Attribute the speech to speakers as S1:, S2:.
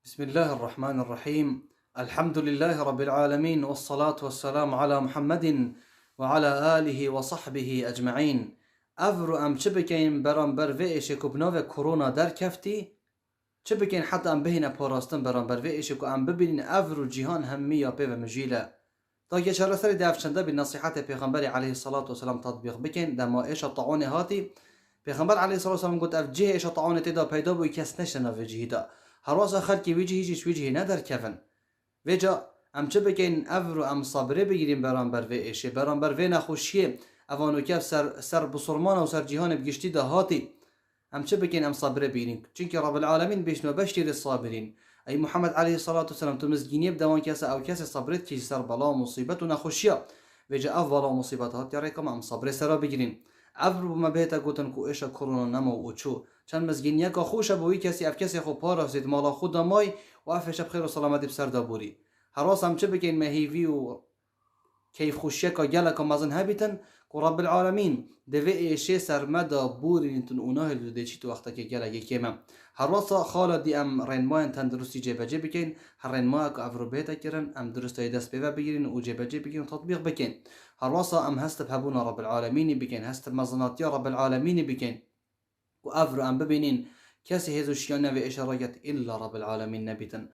S1: بسم الله الرحمن الرحيم. الحمد لله رب العالمين، والصلاة والسلام على محمد وعلى آله وصحبه أجمعين. أفرو أم چه بکن برانبر و ایشه بناو کرونا در کفتی، چه بکن حتی ام بهین پاراستن برانبر و ایشه که ام ببینین أفرو جهان همی یا پی و مجیله تا که چرا سری دفشنده به نصیحت پیغمبر علیه الصلاة والسلام تطبیق بکن دما ایشه طاعون هاتی. پیغمبر علیه الصلاة والسلام گفت اف جه ایشه طاعون تیدا پیدا بوی کس نشنه و جهیدا هرواز خلقی ویجه هیچ ویجه ندر کفن ویجا ام چه بکن افرو ام صبره بگیریم برانبر و ایشه برانبر و نخوشیه اوانو کف سر بسرمان و سر جهان بگشتی ده هاتی ام چه بکن ام صبره بگیریم چونکه رب العالمین بشنو بشتیر الصابرین. ای محمد علیه الصلاة والسلام تو مزگینی بدوان کس او کس صبرت که سر بلا مصیبت و نخوشیه ویجا اف بلا مصیبت هات یا ریکم ام صبره سرا بگیریم. افرو بما بهتا گوتن کو ایشا کرونا نمو و چو چند مزگین یکا خوش بوی کسی اف کسی خو پارا سید مالا خود مای و افش بخیر و سلامتی بسر دابوری هراس هم چه بکن مهیوی و کیف خوشیه که گله که مزن هبیتن که رب العالمین دوی ایشه سرمدا بوری انتون اوناه لده چی تو وقتا که گله یکیمه هراس خالا دی ام رنمای تندرستی جبه جه بکن هر رنمای که افرو بیتا کرن ام درستای دست بیوه بگیرین و جبه جه بکن و تطبیق بکن هراس ام هست بهبون رب العالمین بکن هست مزناتی رب العالمین بکن و افرو ام ببینین کسی هزوشیانه و اشارات الا رب العالمین نبیتن.